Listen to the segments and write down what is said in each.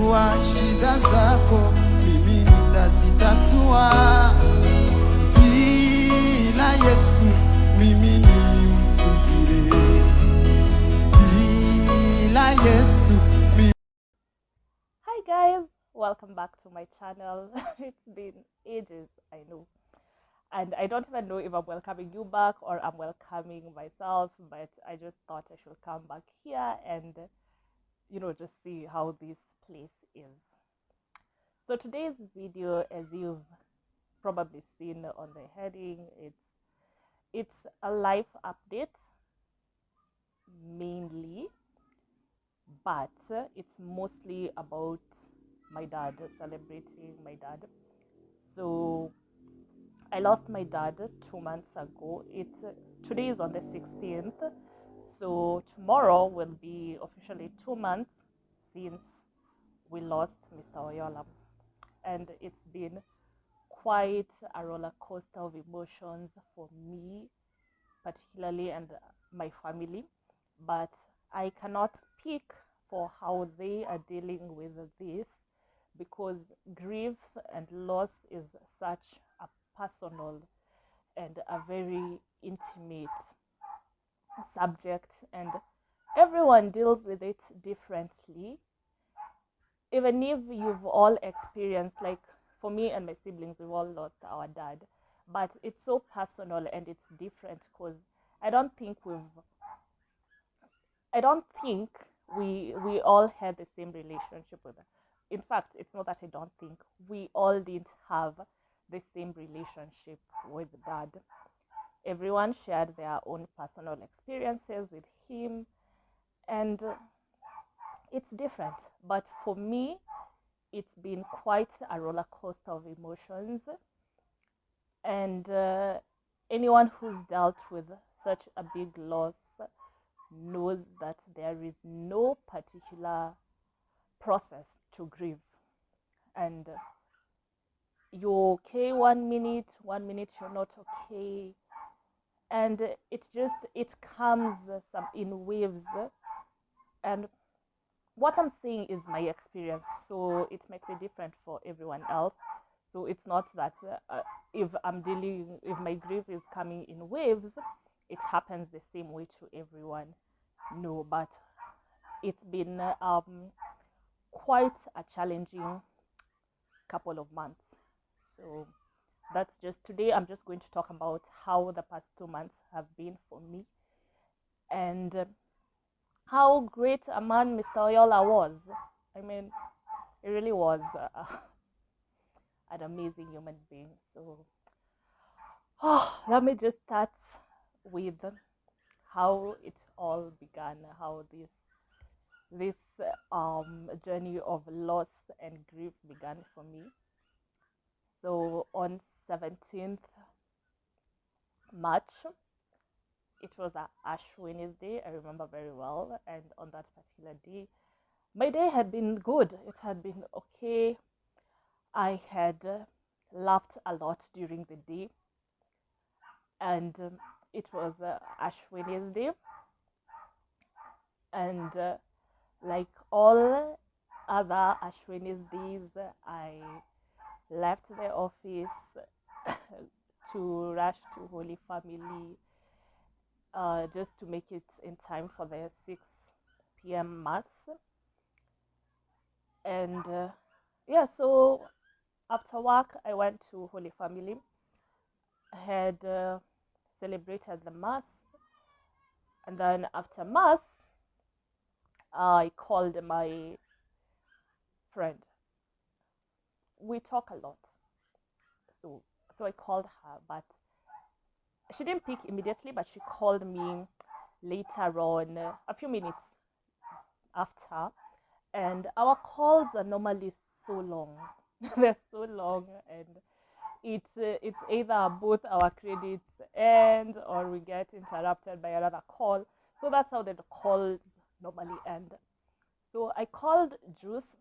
Jua shida zako mimi nitazitatua. Bila Yesu mimi ni mtu bure. Bila Yesu mimi... Hi guys, welcome back to my channel. It's been ages, I know. And I don't even know if I'm welcoming you back or I'm welcoming myself, but I just thought I should come back here and just see how this place is. So today's video, as you've probably seen on the heading, it's a life update mainly, but it's mostly about my dad, celebrating my dad. So I lost my dad 2 months ago. Today is on the 16th, so tomorrow will be officially 2 months since we lost Mr. Oyola, and it's been quite a roller coaster of emotions for me particularly and my family, but I cannot speak for how they are dealing with this, because grief and loss is such a personal and a very intimate subject, and everyone deals with it differently. Even if you've all experienced, like for me and my siblings, we've all lost our dad, but it's so personal and it's different because I don't think we all had the same relationship with her. In fact, it's not that I don't think, we all didn't have the same relationship with dad. Everyone shared their own personal experiences with him, and it's different. But for me, it's been quite a roller coaster of emotions, and anyone who's dealt with such a big loss knows that there is no particular process to grieve, and you're okay 1 minute, 1 minute you're not okay, and it comes in waves. And what I'm saying is my experience, so it might be different for everyone else. So it's not that if my grief is coming in waves, it happens the same way to everyone. No, but it's been quite a challenging couple of months. So that's just today. I'm just going to talk about how the past 2 months have been for me, and how great a man Mr. Oyola was. I mean, he really was an amazing human being. So let me just start with how it all began, how this journey of loss and grief began for me. So on 17th March, it was a Ash Wednesday, I remember very well, and on that particular day, my day had been good. It had been okay. I had laughed a lot during the day, and it was Ash Wednesday, and like all other Ash Wednesdays, I left the office to rush to Holy Family, just to make it in time for the 6 p.m. mass. And so after work I went to Holy Family. I had celebrated the mass, and then after mass I called my friend. We talk a lot, so I called her, but she didn't pick immediately, but she called me later on, a few minutes after, and our calls are normally so long. They're so long, and it's either both our credits end or we get interrupted by another call. So that's how the calls normally end. So I called Juice.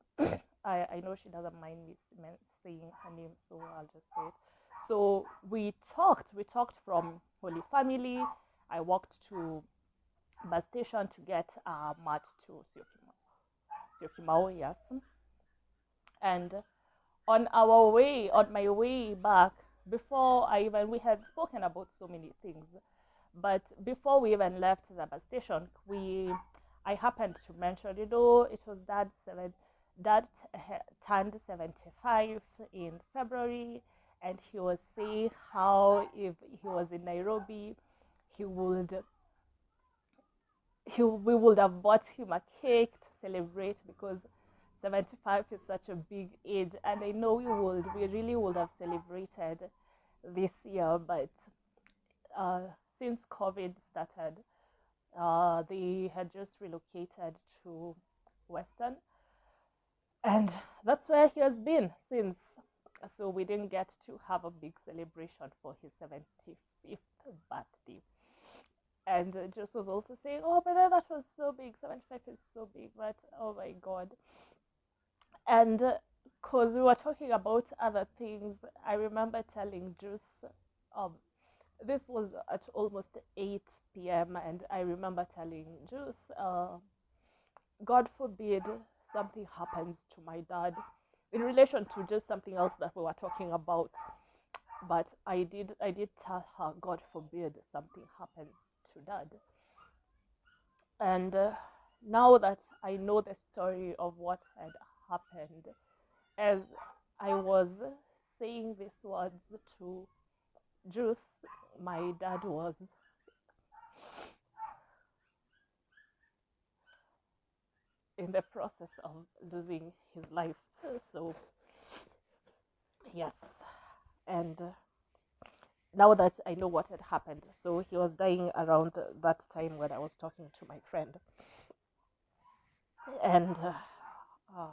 I know she doesn't mind me saying her name, so I'll just say it. So we talked from Holy Family. I walked to bus station to get a match to Syokimau, yes. And on my way back, before I even, we had spoken about so many things, but before we even left the bus station, I happened to mention, it was dad turned 75 in February, and he was saying how if he was in Nairobi, he would we would have bought him a cake to celebrate, because 75 is such a big age, and I know we really would have celebrated this year, but uh, since COVID started, they had just relocated to Western, and that's where he has been since. So we didn't get to have a big celebration for his 75th birthday. And just was also saying, oh, but that was so big. 75 is so big, but oh my god. And because we were talking about other things, I remember telling Juice, um, this was at almost 8 p.m., and I remember telling Juice, God forbid something happens to my dad, in relation to just something else that we were talking about. But I did tell her, God forbid something happens to dad. And now that I know the story of what had happened, as I was saying these words to Juice, my dad was in the process of losing his life. So, yes. And now that I know what had happened, so he was dying around that time when I was talking to my friend. And uh,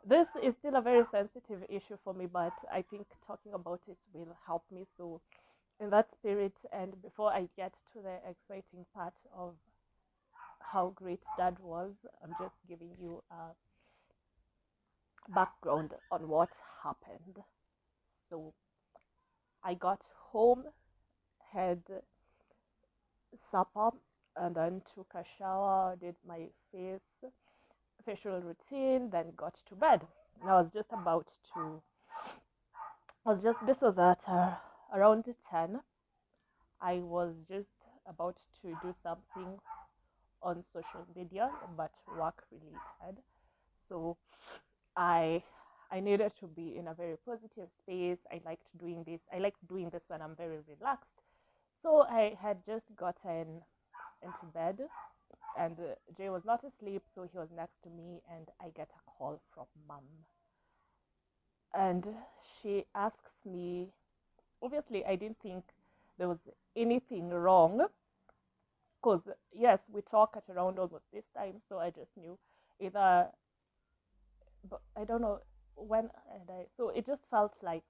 this is still a very sensitive issue for me, but I think talking about it will help me. So, in that spirit, and before I get to the exciting part of how great dad was, I'm just giving you a background on what happened. So, I got home, had supper, and then took a shower, did my facial routine, then got to bed. And I was just about to, this was at around 10. I was just about to do something on social media, but work related. So I I needed to be in a very positive space. I like doing this when I'm very relaxed. So I had just gotten into bed, and Jay was not asleep, so he was next to me, and I get a call from mom. And she asks me, obviously, I didn't think there was anything wrong, because, yes, we talk at around almost this time, so I just knew either, but I don't know when, so it just felt like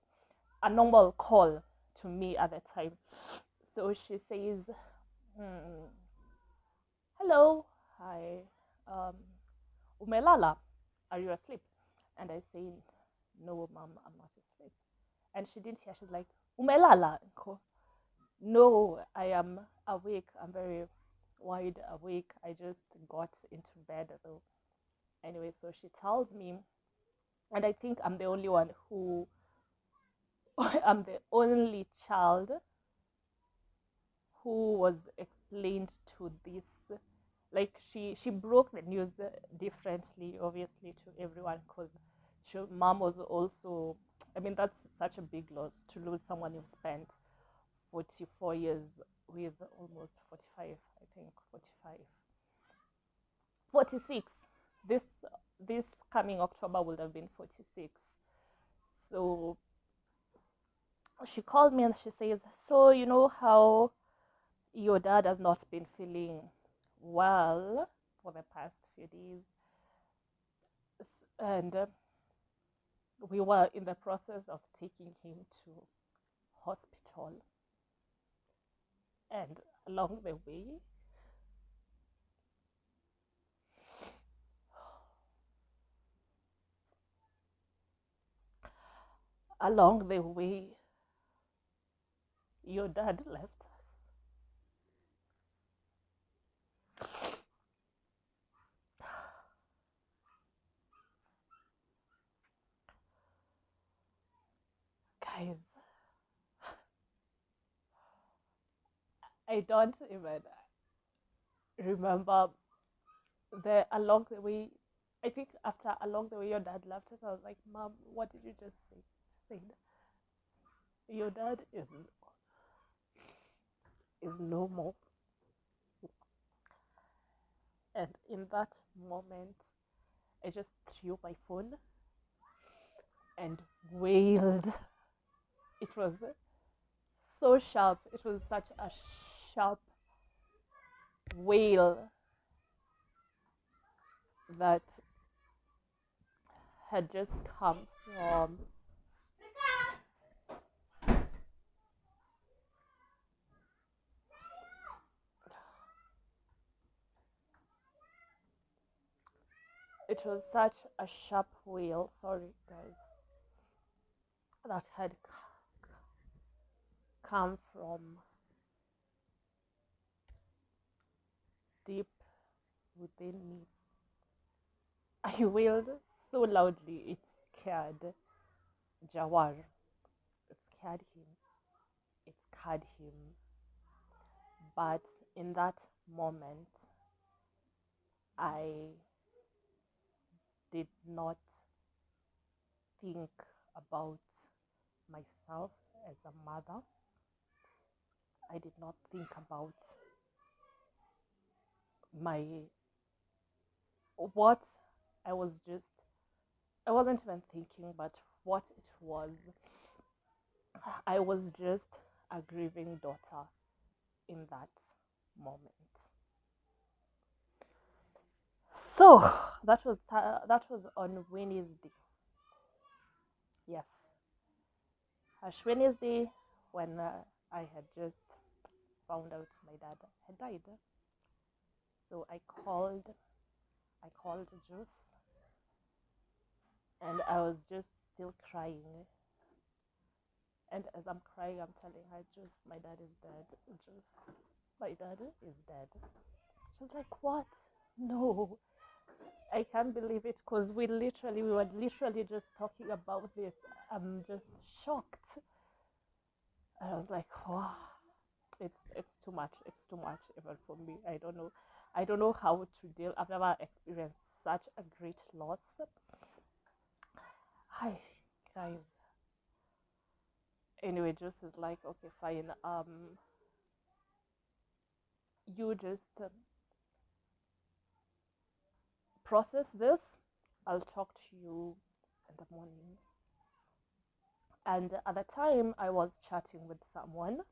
a normal call to me at the time. So she says, hmm, hello, hi, um, umelala, are you asleep? And I say, no, mom, I'm not asleep. And she didn't hear. She's like, umelala. No, I am awake. I'm very wide awake. I just got into bed though. Anyway, so she tells me, and I think I'm the only one who, I'm the only child who was explained to this. Like, she broke the news differently, obviously, to everyone, because mom was also, I mean, that's such a big loss to lose someone you've spent 44 years with, almost 45, I think, 45, 46. This coming October would have been 46. So she called me and she says, so you know how your dad has not been feeling well for the past few days, and we were in the process of taking him to hospital, and along the way, along the way, your dad left us. Guys, I don't even remember along the way. I think after along the way your dad left us, I was like, Mom, what did you just say? Said your dad is no more. And in that moment, I just threw my phone and wailed. It was so sharp. It was such a sharp wail that had just come from it was such a sharp wail, sorry guys, that had come from deep within me. I wailed so loudly it scared Jawar. It scared him. It scared him. But in that moment, I did not think about myself as a mother. I did not think about my what I was just I wasn't even thinking but what it was. I was just a grieving daughter in that moment. So that was on Wednesday. Yes, Ash Wednesday when I had just found out my dad had died. So I called Juice, and I was just still crying. And as I'm crying, I'm telling her, Juice, my dad is dead. Juice, my dad is dead. She's like, what? No, I can't believe it because we were literally just talking about this. I'm just shocked. And I was like, wow, it's too much. It's too much even for me. I don't know how to deal. I've never experienced such a great loss. Hi, guys. Anyway, just is like, okay, fine. You just process this. I'll talk to you in the morning. And at the time, I was chatting with someone,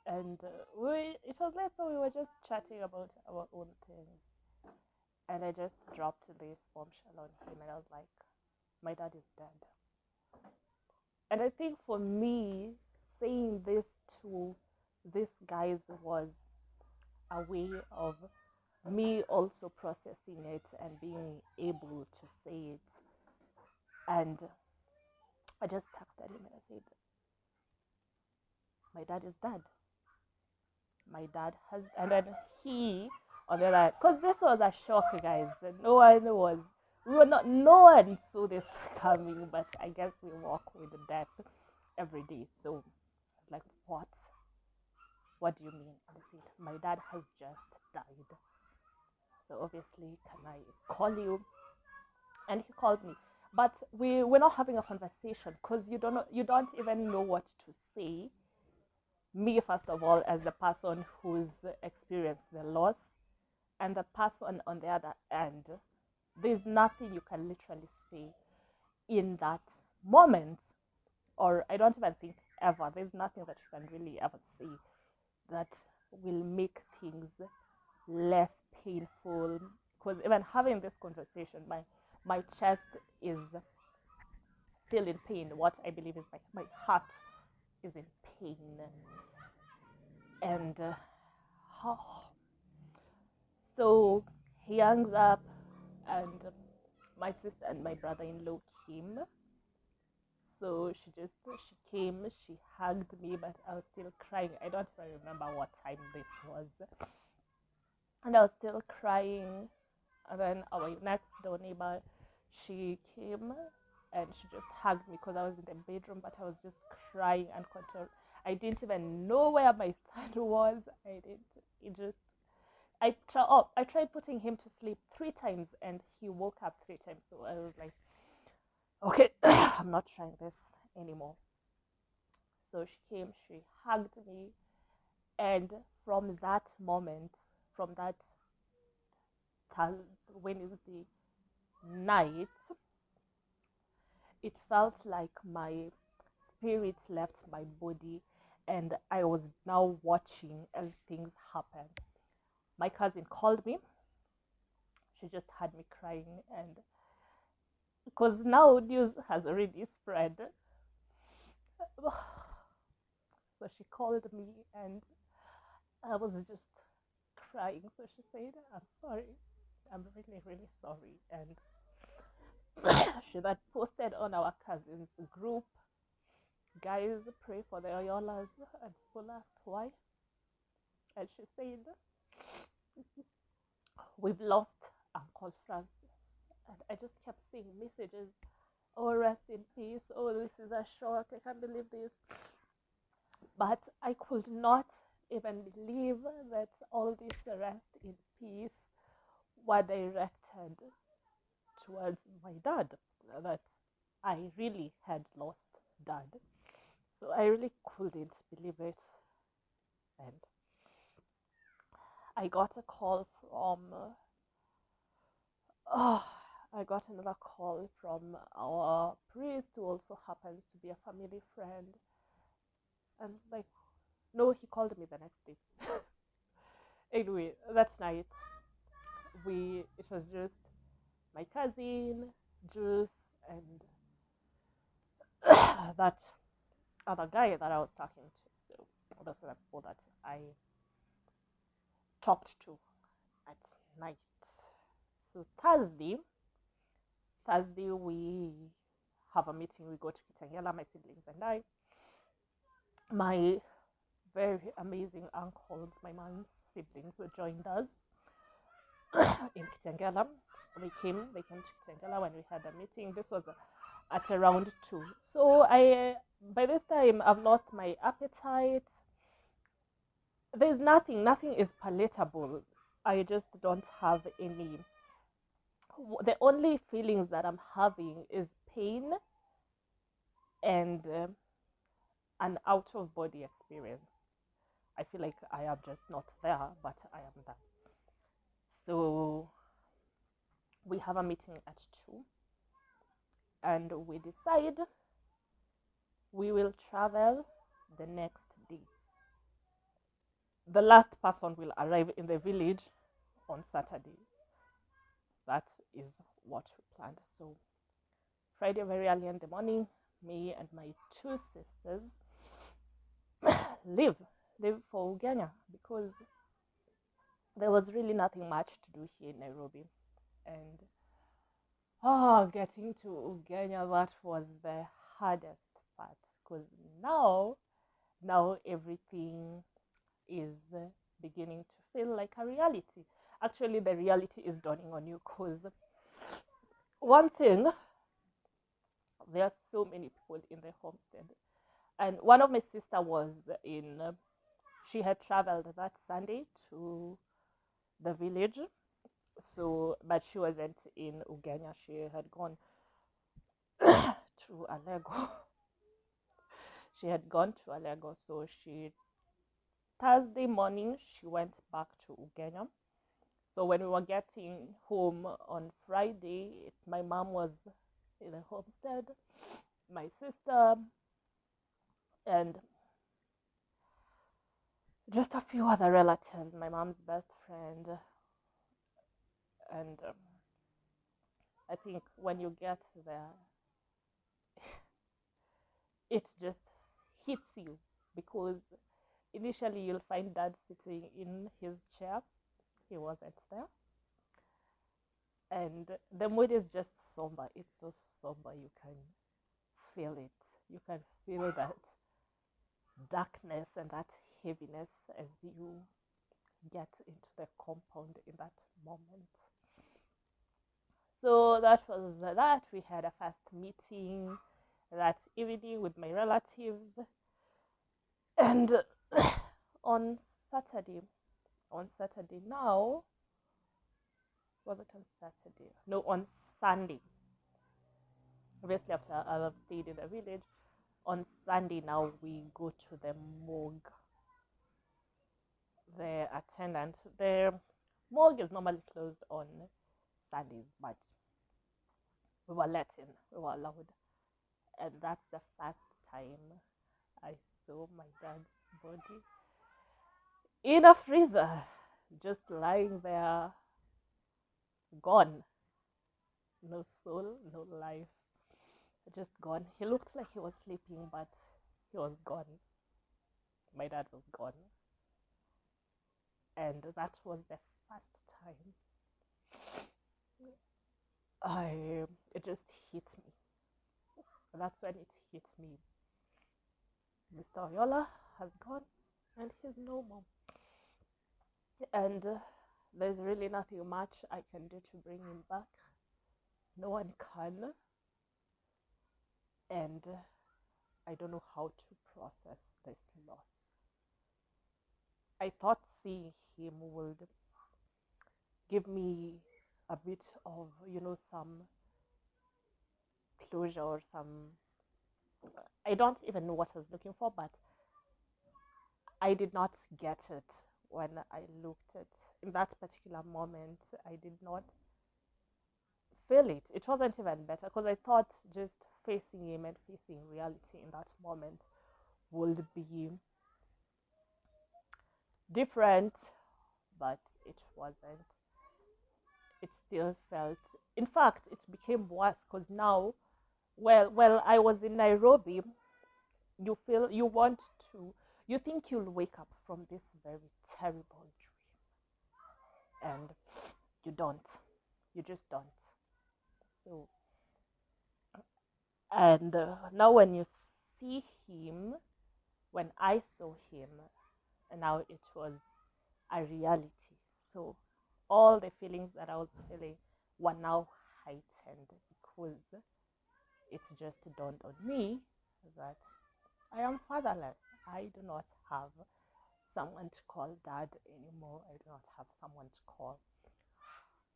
and it was late, so we were just chatting about our own things. And I just dropped this bombshell on him, and I was like, "My dad is dead." And I think for me, saying this to this guys was a way of me also processing it and being able to say it. And I just texted him and I said, my dad is dead. My dad has, and then he, on the other, because this was a shock, guys. No one saw this coming, but I guess we walk with death every day. So, like, what? What do you mean? And I said, my dad has just died. So obviously, can I call you? And he calls me. But we're not having a conversation because you don't even know what to say. Me, first of all, as the person who's experienced the loss, and the person on the other end, there's nothing you can literally say in that moment, or I don't even think ever. There's nothing that you can really ever say that will make things less painful. Because even having this conversation, my chest is still in pain. What I believe is my heart is in pain. And so he hangs up, and my sister and my brother-in-law came. So she came, she hugged me, but I was still crying. I don't even remember what time this was. And I was still crying. And then our next door neighbor, she came and she just hugged me because I was in the bedroom, but I was just crying uncontrolled. I didn't even know where my son was. I didn't. It just. I tried putting him to sleep 3 times, and he woke up 3 times. So I was like, okay, I'm not trying this anymore. So she came, she hugged me, and from that moment, from that Wednesday night, it felt like my spirit left my body, and I was now watching as things happen. My cousin called me. She just had me crying, and because now news has already spread. So she called me, and I was just crying. So she said, I'm sorry. I'm really, really sorry. And she that posted on our cousins group, guys, pray for the Oyolas, and people asked why. And she said, we've lost Uncle Francis. And I just kept seeing messages, oh, rest in peace, oh, this is a shock, I can't believe this. But I could not even believe that all this rest in peace were directed towards my dad, that I really had lost dad. So I really couldn't believe it. And I got a call from, I got another call from our priest, who also happens to be a family friend. And like, no, he called me the next day. Anyway, that night, it was just my cousin, Juice, and that other guy that I was talking to. So those are the people that I talked to at night. So Thursday we have a meeting. We go to Kitengela, my siblings and I. My very amazing uncles, my mom's siblings, joined us in Kitengela. They came to Kitengela when we had a meeting. This was at around 2. So by this time I've lost my appetite. There's nothing is palatable. I just don't have any. The only feelings that I'm having is pain and an out of body experience. I feel like I am just not there, but I am there. So we have a meeting at 2, and we decide we will travel the next day. The last person will arrive in the village on Saturday. That is what we planned. So Friday, very early in the morning, me and my 2 sisters leave for Uganda, because there was really nothing much to do here in Nairobi. And getting to Uganda, that was the hardest part, because now everything is beginning to feel like a reality. Actually, the reality is dawning on you, because one thing, there are so many people in the homestead, and one of my sister was in. She had traveled that Sunday to the village, so but she wasn't in Uganda. She had gone to Alego. She had gone to Alego, so Thursday morning she went back to Uganda. So when we were getting home on Friday, my mom was in the homestead, my sister, and just a few other relatives, my mom's best friend. And I think when you get there, it just hits you, because initially you'll find dad sitting in his chair. He wasn't there. And the mood is just somber. It's so somber. You can feel it. You can feel that darkness and that heaviness as you get into the compound in that moment. So that was that. We had a first meeting that evening with my relatives, and on Saturday, on Saturday now, was it on Saturday? No, on Sunday. Obviously, after I've stayed in the village, on Sunday now we go to the morgue. The attendant, the morgue is normally closed on Sundays, but we were allowed, and that's the first time I saw my dad's body in a freezer, just lying there, gone, no soul, no life, just gone. He looked like he was sleeping, but he was gone. My dad was gone, and that was the first time I it just hit me. That's when it hit me. Mr. Oyola has gone, and he's no more. And there's really nothing much I can do to bring him back. No one can, and I don't know how to process this loss. I thought seeing him would give me a bit of, some closure or some. I don't even know what I was looking for, but I did not get it when I looked at in that particular moment. I did not feel it. It wasn't even better because I thought just facing him and facing reality in that moment would be different, but it wasn't. It still felt. In fact, it became worse because now, well, I was in Nairobi. You feel you want to. You think you'll wake up from this very terrible dream, and you don't. You just don't. So, and now when you see him, when I saw him, and now it was a reality. So all the feelings that I was feeling were now heightened because it just dawned on me that I am fatherless. I do not have someone to call dad anymore. I do not have someone to call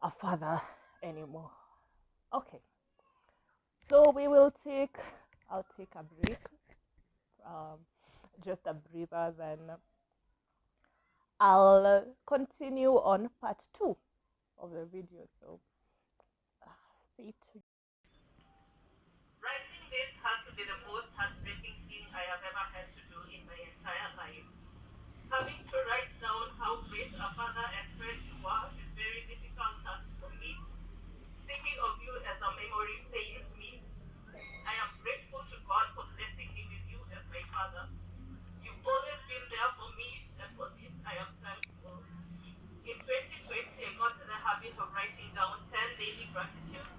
a father anymore. Okay, so I'll take a break, um, just a breather, then I'll continue on part 2 of the video. So stay tuned. Writing this has to be the most heartbreaking thing I have ever had to do in my entire life. Having to write down how great a father and friend you were is very difficult task for me. Thinking of you as a memory pains me. I am grateful to God for blessing me with you as my father. You've always been there for me, and for this I am thankful. In 2020, I got in the habit of writing down 10 daily gratitudes,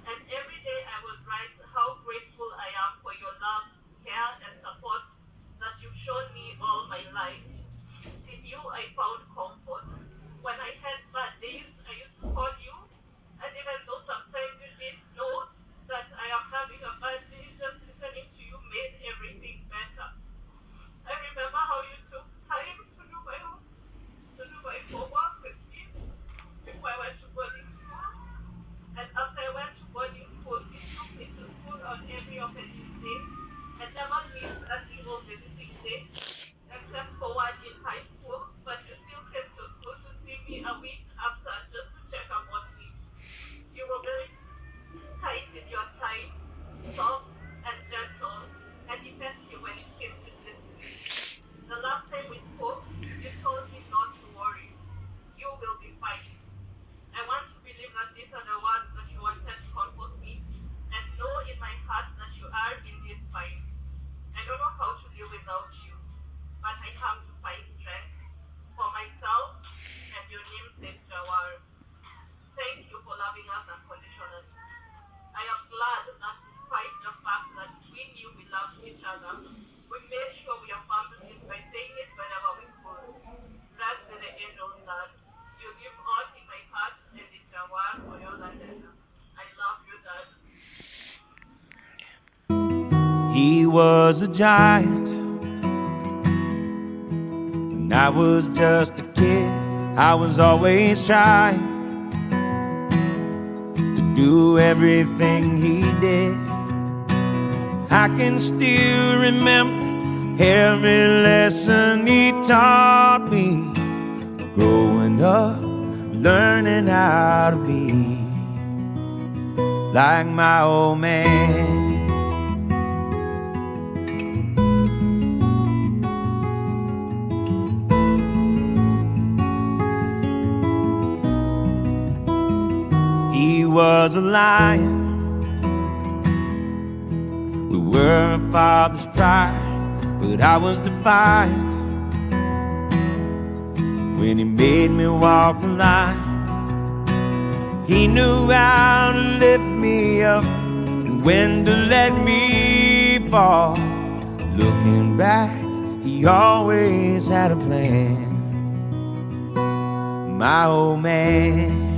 and every day I would write how grateful I am for your love, care, and support that you've shown me all my life. In you, I found comfort. When I had bad days, I used to call you, and even though sometimes you didn't know that I am having a bad day, just listening to you made everything better. I remember how you took time to do my homework with me before I went to boarding school. And after I went to boarding school, you took me to school on every opening day and never missed a single visiting day, except for one in high school, but you still came to school to see me a week after just to check up on me. You were very kind in your time, soft and gentle, and effective when it came to discipline. The last time we spoke, you told me not to worry. You will be fine. I want to believe that these are the words that you wanted to comfort me, and know in my heart that you are indeed fine. I don't know how to live without you, but I have to find strength for myself and your namesake Jawar. Thank you for loving us unconditionally. I am glad that despite the fact that we knew we loved each other, we made sure we affirmed this by saying it whenever we could. Blessed be the angels that you live on in my heart and in Jawar for your life. was a giant when I was just a kid. I was always trying to do everything he did. I can still remember every lesson he taught me. Growing up, learning how to be like my old man. He was a lion. We were a father's pride, but I was defiant when he made me walk the line. He knew how to lift me up and when to let me fall. Looking back, he always had a plan. My old man.